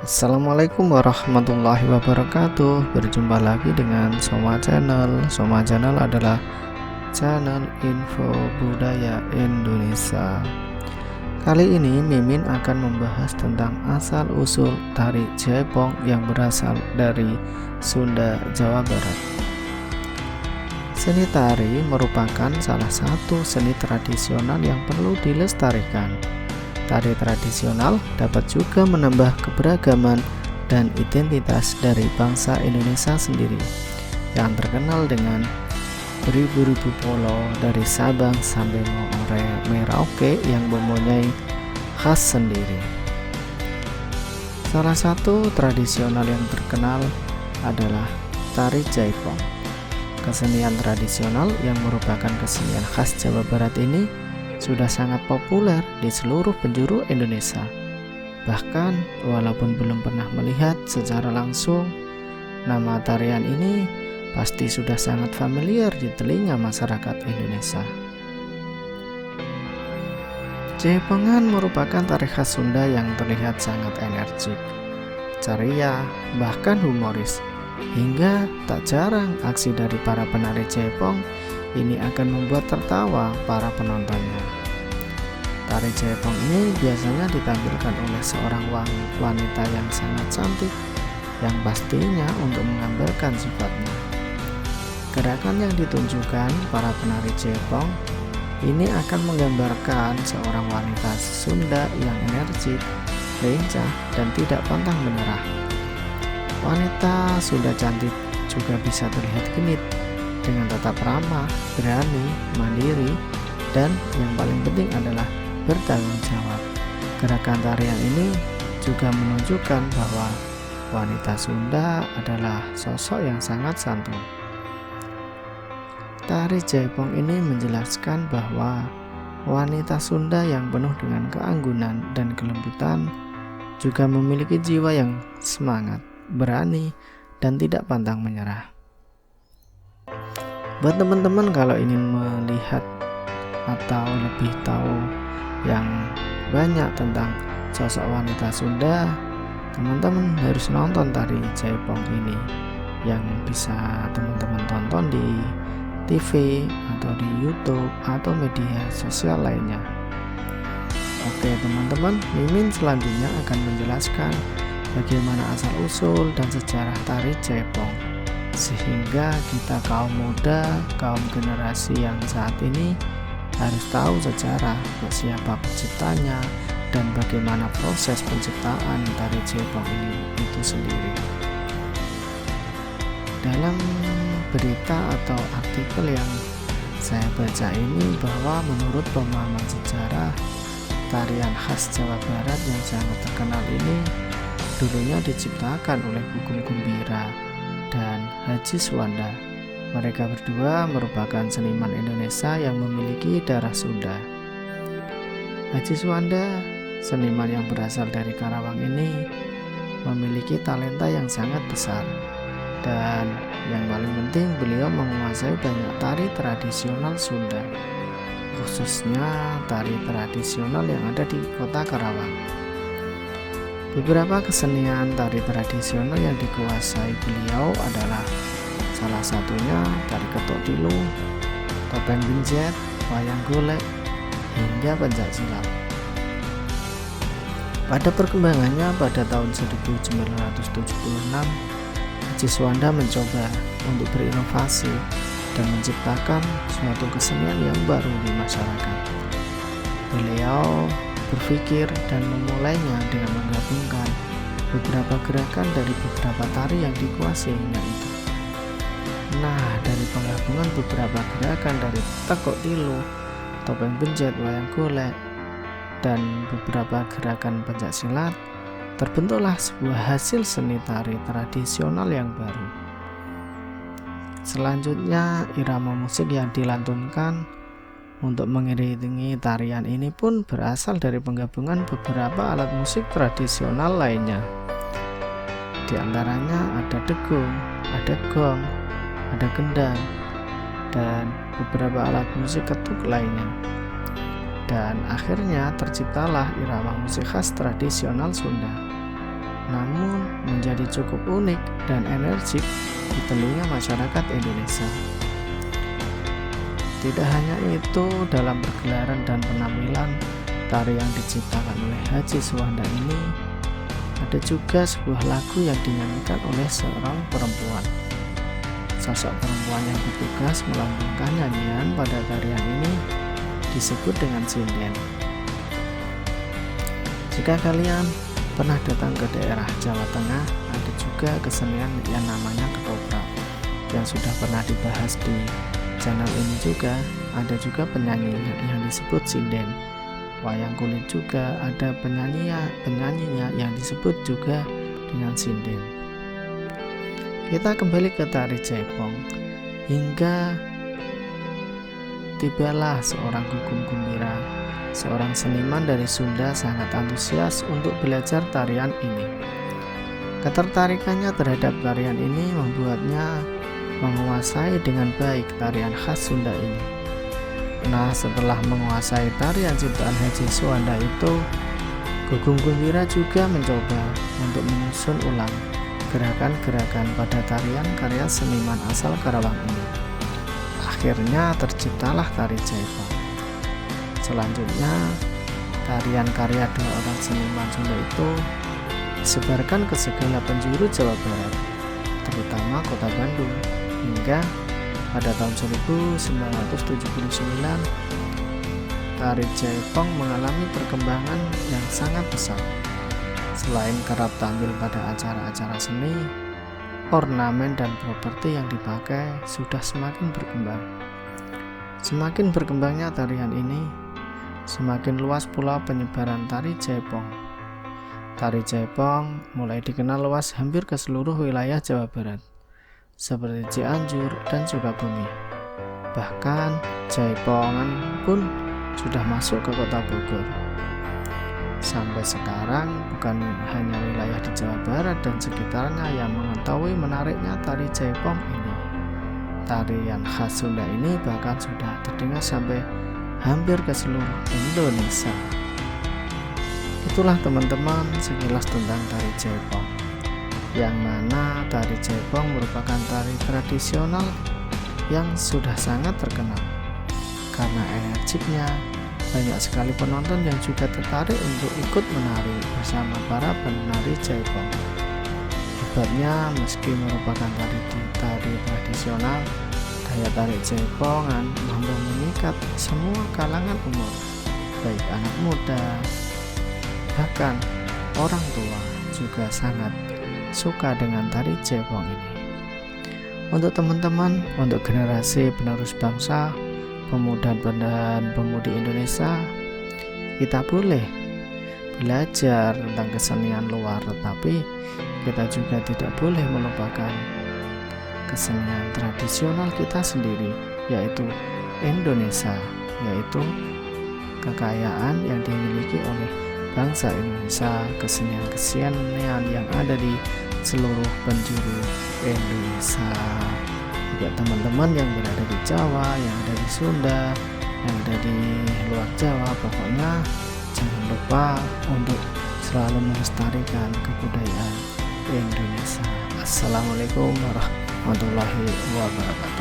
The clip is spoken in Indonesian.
Assalamualaikum warahmatullahi wabarakatuh. Berjumpa lagi dengan Soma Channel. Soma Channel adalah channel info budaya Indonesia. Kali ini Mimin akan membahas tentang asal-usul tari Jaipong yang berasal dari Sunda, Jawa Barat. Seni tari merupakan salah satu seni tradisional yang perlu dilestarikan. Tari tradisional dapat juga menambah keberagaman dan identitas dari bangsa Indonesia sendiri yang terkenal dengan beribu-ribu polo dari Sabang sampai Merauke yang mempunyai khas sendiri. Salah satu tradisional yang terkenal adalah tari Jaipong. Kesenian tradisional yang merupakan kesenian khas Jawa Barat ini sudah sangat populer di seluruh penjuru Indonesia. Bahkan walaupun belum pernah melihat secara langsung, nama tarian ini pasti sudah sangat familiar di telinga masyarakat Indonesia. Jaipongan merupakan tari khas Sunda yang terlihat sangat energik, ceria, bahkan humoris. Hingga tak jarang aksi dari para penari Jaipong ini akan membuat tertawa para penontonnya. Tari Jaipong ini biasanya ditampilkan oleh seorang wanita yang sangat cantik yang pastinya untuk menggambarkan sifatnya. Gerakan yang ditunjukkan para penari Jaipong ini akan menggambarkan seorang wanita Sunda yang energik, lincah, dan tidak pantang menyerah. Wanita Sunda cantik juga bisa terlihat genit dengan tetap ramah, berani, mandiri, dan yang paling penting adalah bertanggung jawab. Gerakan tarian ini juga menunjukkan bahwa wanita Sunda adalah sosok yang sangat santun. Tari Jaipong ini menjelaskan bahwa wanita Sunda yang penuh dengan keanggunan dan kelembutan juga memiliki jiwa yang semangat, berani, dan tidak pantang menyerah. Buat teman-teman kalau ingin melihat atau lebih tahu yang banyak tentang sosok wanita Sunda, teman-teman harus nonton tari Jaipong ini yang bisa teman-teman tonton di TV atau di YouTube atau media sosial lainnya. Oke teman-teman, Mimin selanjutnya akan menjelaskan bagaimana asal-usul dan sejarah tari Jaipong, sehingga kita kaum muda, kaum generasi yang saat ini harus tahu sejarah siapa penciptanya dan bagaimana proses penciptaan tari Jaipong ini itu sendiri. Dalam berita atau artikel yang saya baca ini bahwa menurut pemahaman sejarah, tarian khas Jawa Barat yang sangat terkenal ini dulunya diciptakan oleh Gugum Gumbira dan Haji Suwanda. Mereka berdua merupakan seniman Indonesia yang memiliki darah Sunda. Haji Suwanda, seniman yang berasal dari Karawang ini, memiliki talenta yang sangat besar. Dan yang paling penting, beliau menguasai banyak tari tradisional Sunda, khususnya tari tradisional yang ada di kota Karawang. Beberapa kesenian tari tradisional yang dikuasai beliau adalah salah satunya tari ketok tilu, topeng benjet, wayang golek, hingga pencaksilat. Pada perkembangannya pada tahun 1976, Haji Suwanda mencoba untuk berinovasi dan menciptakan suatu kesenian yang baru di masyarakat. Beliau berpikir dan memulainya dengan menggabungkan beberapa gerakan dari beberapa tari yang dikuasainya itu. Nah, dari penggabungan beberapa gerakan dari tekok tilu, topeng benjet, wayang golek, dan beberapa gerakan pencaksilat, terbentuklah sebuah hasil seni tari tradisional yang baru. Selanjutnya, irama musik yang dilantunkan untuk mengiringi tarian ini pun berasal dari penggabungan beberapa alat musik tradisional lainnya. Di antaranya ada degung, ada gong, ada gendang, dan beberapa alat musik ketuk lainnya. Dan akhirnya terciptalah irama musik khas tradisional Sunda. namun menjadi cukup unik dan energik di telinga masyarakat Indonesia. Tidak hanya itu, dalam pergelaran dan penampilan tari yang diciptakan oleh Haji Suwanda ini, ada juga sebuah lagu yang dinyanyikan oleh seorang perempuan. Sosok perempuan yang bertugas melambungkan nyanyian pada tarian ini disebut dengan sinden. Jika kalian pernah datang ke daerah Jawa Tengah, ada juga kesenian yang namanya ketoprak yang sudah pernah dibahas di channel ini juga. Ada juga penyanyi yang disebut sinden. Wayang kulit juga ada penyanyinya yang disebut juga dengan sinden. Kita kembali ke tari jaipong. Hingga tibalah seorang Gugum Gumbira, seorang seniman dari Sunda, sangat antusias untuk belajar tarian ini. Ketertarikannya terhadap tarian ini membuatnya menguasai dengan baik tarian khas Sunda ini. Nah, setelah menguasai tarian ciptaan Haji Suwanda itu, Gugum Gumbira juga mencoba untuk menyusun ulang gerakan-gerakan pada tarian karya seniman asal Karawang ini. Akhirnya terciptalah tari jaipong. Selanjutnya, tarian karya dua orang seniman Sunda itu disebarkan ke segala penjuru Jawa Barat, terutama kota Bandung, hingga pada tahun 1979 tari jaipong mengalami perkembangan yang sangat pesat. Selain kerap tampil pada acara-acara seni, ornamen dan properti yang dipakai sudah semakin berkembang. Semakin berkembangnya tarian ini, semakin luas pula penyebaran tari jaipong. Tari jaipong mulai dikenal luas hampir ke seluruh wilayah Jawa Barat, seperti Cianjur dan Sukabumi. Bahkan jaipongan pun sudah masuk ke kota Bogor. Sampai sekarang bukan hanya wilayah di Jawa Barat dan sekitarnya yang mengetahui menariknya tari jaipong ini. Tarian khas Sunda ini bahkan sudah terdengar sampai hampir ke seluruh Indonesia. Itulah teman-teman sekilas tentang tari jaipong, yang mana tari jaipong merupakan tari tradisional yang sudah sangat terkenal. Karena energiknya, banyak sekali penonton yang juga tertarik untuk ikut menari bersama para penari jaipong. Hebatnya, meski merupakan tari tradisional, daya tarik jaipongan mampu memikat semua kalangan umur, baik anak muda, bahkan orang tua juga sangat suka dengan tari jaipong ini. Untuk teman-teman, untuk generasi penerus bangsa, pemuda dan pemudi Indonesia, kita boleh belajar tentang kesenian luar, tetapi kita juga tidak boleh melupakan kesenian tradisional kita sendiri, yaitu Indonesia, yaitu kekayaan yang dimiliki oleh bangsa Indonesia, kesenian-kesenian yang ada di seluruh penjuru Indonesia. Juga teman-teman yang berada di Jawa, yang ada di Sunda, yang ada di luar Jawa, pokoknya jangan lupa untuk selalu melestarikan kebudayaan Indonesia. Assalamualaikum warahmatullahi wabarakatuh.